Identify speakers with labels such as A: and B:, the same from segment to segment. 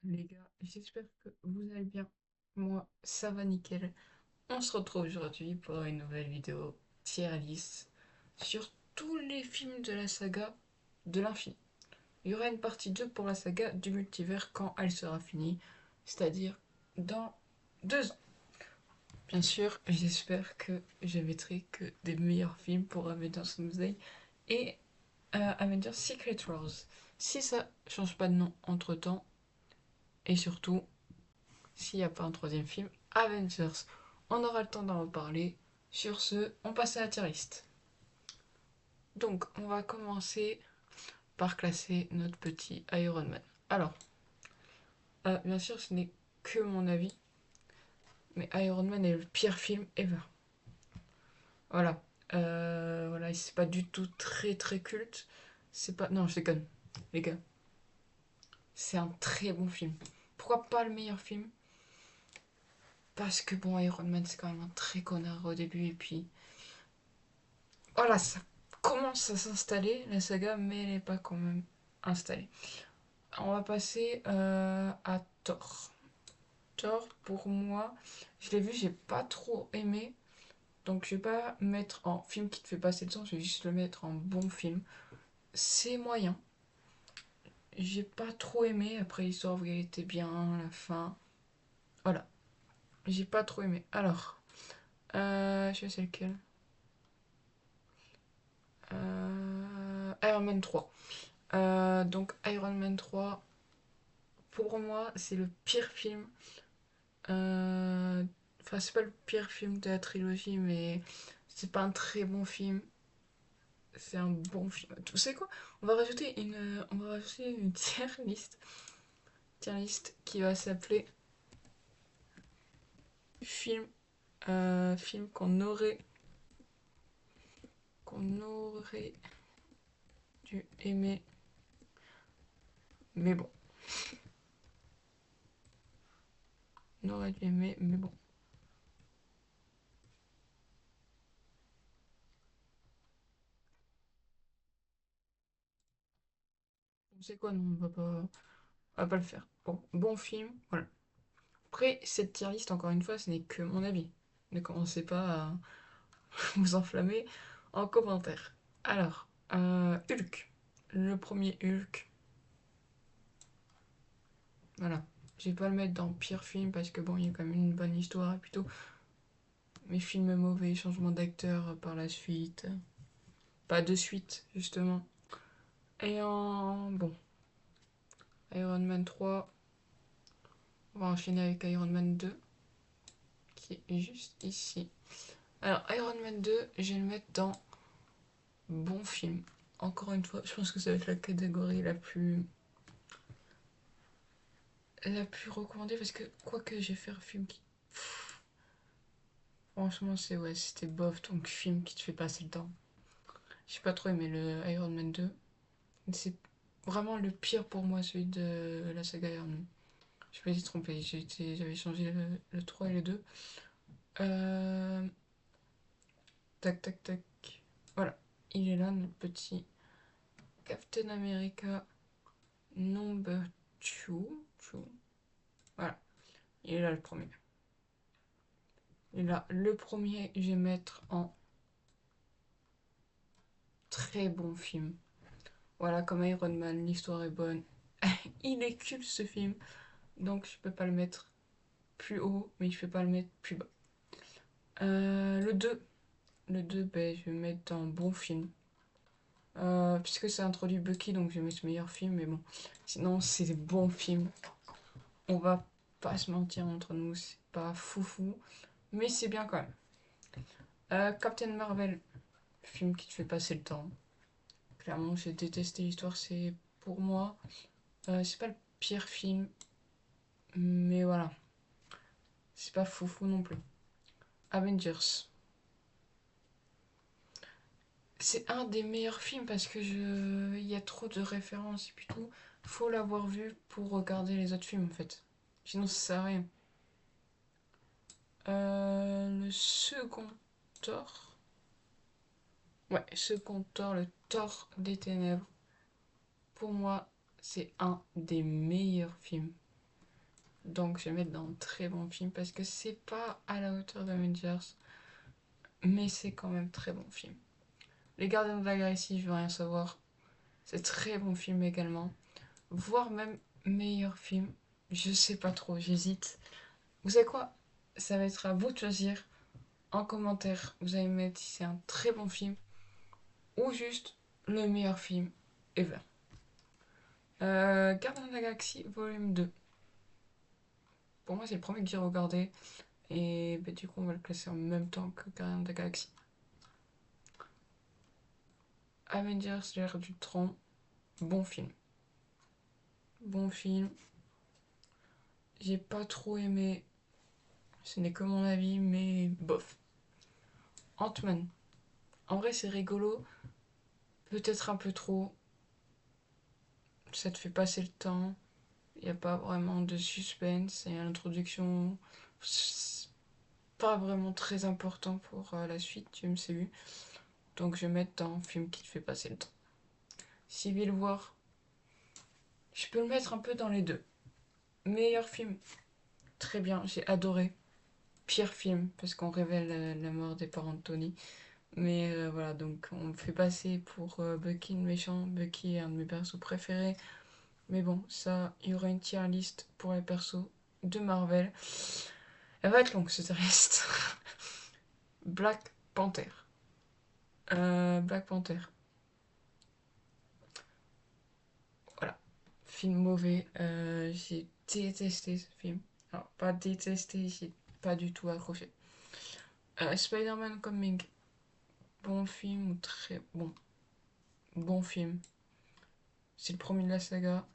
A: Les gars, j'espère que vous allez bien. Moi, ça va nickel. On se retrouve aujourd'hui pour une nouvelle vidéo tier list sur tous les films de la saga de l'infini. Il y aura une partie 2 pour la saga du multivers quand elle sera finie, c'est-à-dire dans 2 ans. Bien sûr, j'espère que je mettrai que des meilleurs films pour Avengers Doomsday et Avengers Secret Wars. Si ça change pas de nom entre temps, et surtout s'il n'y a pas un troisième film, Avengers. On aura le temps d'en reparler. Sur ce, on passe à la tier list. Donc, on va commencer par classer notre petit Iron Man. Alors, bien sûr, ce n'est que mon avis, mais Iron Man est le pire film ever. Voilà. Voilà, c'est pas du tout très très culte. C'est pas. Non, je déconne, les gars. C'est un très bon film. Pourquoi pas le meilleur film? Parce que bon, Iron Man, c'est quand même un très connard au début, et puis voilà, ça commence à s'installer, la saga, mais elle n'est pas quand même installée. On va passer à Thor. Thor, pour moi, je l'ai vu, j'ai pas trop aimé. Donc je vais pas mettre en film qui te fait passer le temps, je vais juste le mettre en bon film. C'est moyen. J'ai pas trop aimé. Après l'histoire, vous était bien, la fin. Voilà. J'ai pas trop aimé. Alors, je sais lequel. Iron Man 3. Donc Iron Man 3, pour moi, c'est le pire film. Euh, Enfin, c'est pas le pire film de la trilogie, mais c'est pas un très bon film. C'est un bon film. Tu sais quoi? On va rajouter une tier list qui va s'appeler film, film qu'on aurait dû aimer, mais bon, on aurait dû aimer, mais bon. On sait quoi? Non, on va pas le faire. Bon, bon film, voilà. Après, cette tier list, encore une fois, ce n'est que mon avis. Ne commencez pas à vous enflammer en commentaire. Alors, Hulk. Le premier Hulk. Voilà. Je vais pas le mettre dans pire film parce que bon, il y a quand même une bonne histoire et plutôt. Mais film mauvais, changement d'acteur par la suite. Pas de suite, justement. Et en. Bon, Iron Man 3. On va enchaîner avec Iron Man 2, qui est juste ici. Alors, Iron Man 2, je vais le mettre dans bon film. Encore une fois, je pense que ça va être la catégorie la plus recommandée parce que quoi que j'ai fait un film qui. Franchement, c'était bof, donc film qui te fait passer le temps. J'ai pas trop aimé le Iron Man 2. C'est vraiment le pire pour moi, celui de la saga Iron Man. Je me suis trompé, j'avais changé le 3 et le 2. Euh, Tac, tac, tac. Voilà, il est là, notre petit Captain America number 2. Voilà, il est là le premier. Et là, le premier, je vais mettre en très bon film. Voilà, comme Iron Man, l'histoire est bonne. Il est culte ce film, donc je peux pas le mettre plus haut, mais je peux pas le mettre plus bas. Le 2, ben, je vais mettre en bon film. Puisque ça introduit Bucky, donc je vais mettre meilleur film, mais bon. Sinon, c'est des bons films. On va pas se mentir entre nous, c'est pas foufou, mais c'est bien quand même. Captain Marvel, film qui te fait passer le temps. Clairement, j'ai détesté l'histoire, c'est pour moi, c'est pas le pire film, mais voilà, c'est pas foufou non plus. Avengers, c'est un des meilleurs films parce que il y a trop de références et puis tout. Faut l'avoir vu pour regarder les autres films en fait. Sinon, ça sert à rien. Le second Thor. Ouais, second Thor, le Thor des ténèbres. Pour moi, c'est un des meilleurs films. Donc je vais mettre dans très bon film parce que c'est pas à la hauteur d'Avengers, mais c'est quand même très bon film. Les Gardiens de la Galaxie, je veux rien savoir. C'est très bon film également. Voire même meilleur film. Je sais pas trop, j'hésite. Vous savez quoi? Ça va être à vous de choisir. En commentaire, vous allez mettre si c'est un très bon film ou juste le meilleur film ever. Gardiens de la Galaxie volume 2. Pour moi, c'est le premier que j'ai regardé. Et bah, du coup, on va le classer en même temps que Gardiens de la Galaxie. Avengers, l'ère du Tron. Bon film. Bon film. J'ai pas trop aimé. Ce n'est que mon avis, mais bof. Ant-Man. En vrai, c'est rigolo. Peut-être un peu trop. Ça te fait passer le temps. Il n'y a pas vraiment de suspense. Et l'introduction, c'est pas vraiment très important pour la suite du MCU. Donc je vais mettre dans un film qui te fait passer le temps. Civil War, je peux le mettre un peu dans les deux. Meilleur film, très bien, j'ai adoré. Pire film, parce qu'on révèle la mort des parents de Tony. Mais voilà, donc on me fait passer pour Bucky le méchant. Bucky est un de mes persos préférés. Mais bon, ça, il y aura une tier list pour les persos de Marvel. Elle va être longue cette liste. Black Panther. Black Panther. Voilà. Film mauvais. J'ai détesté ce film. Alors, pas détesté, j'ai pas du tout accroché. Spider-Man Coming. Bon film ou très bon. Bon film. C'est le premier de la saga.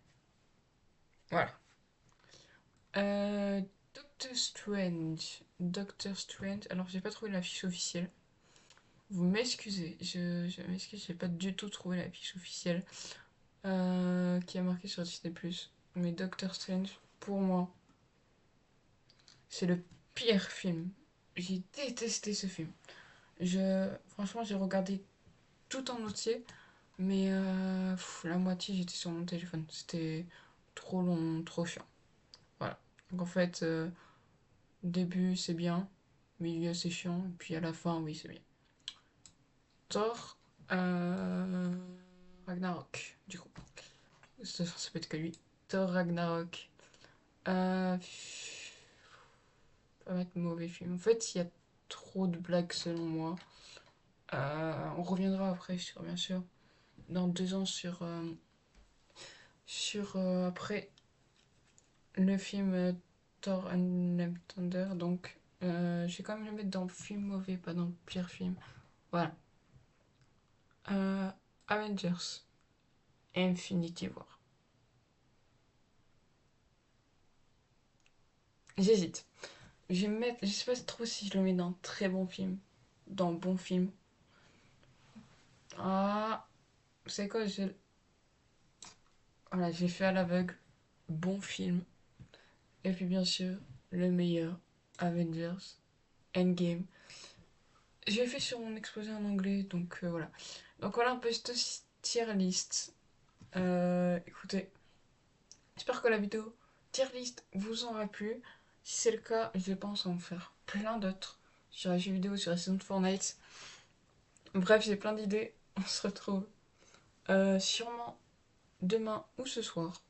A: Voilà. Euh, Doctor Strange. Doctor Strange. Alors, j'ai pas trouvé la fiche officielle. Vous m'excusez. Je m'excuse, j'ai pas du tout trouvé la fiche officielle. Qui a marqué sur Disney+. Mais Doctor Strange, pour moi, c'est le pire film. J'ai détesté ce film. Franchement, j'ai regardé tout en entier, mais la moitié, j'étais sur mon téléphone. C'était trop long, trop chiant. Voilà. Donc en fait, début, c'est bien. Milieu, c'est chiant. Et puis à la fin, oui, c'est bien. Thor, euh, Ragnarok, du coup. Ça peut être que lui. Thor, Ragnarok. Euh, Pas mettre mauvais film. En fait, il y a trop de blagues selon moi. On reviendra après sur, bien sûr, dans 2 ans sur après le film Thor and Thunder. Donc, je vais quand même le mettre dans le film mauvais, pas dans le pire film. Voilà. Euh, Avengers Infinity War. J'hésite. Je vais mettre, je sais pas trop si je le mets dans très bon film, dans bon film. Ah, vous savez quoi, voilà, j'ai fait à l'aveugle. Bon film. Et puis bien sûr, le meilleur, Avengers Endgame. J'ai fait sur mon exposé en anglais, donc voilà. Donc voilà un peu cette tier list. Écoutez, j'espère que la vidéo tier list vous aura plu. Si c'est le cas, je pense en faire plein d'autres sur les jeux vidéo, sur la saison de Fortnite. Bref, j'ai plein d'idées. On se retrouve sûrement demain ou ce soir.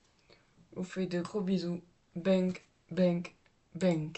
A: Je vous fais de gros bisous. Bang, bang, bang.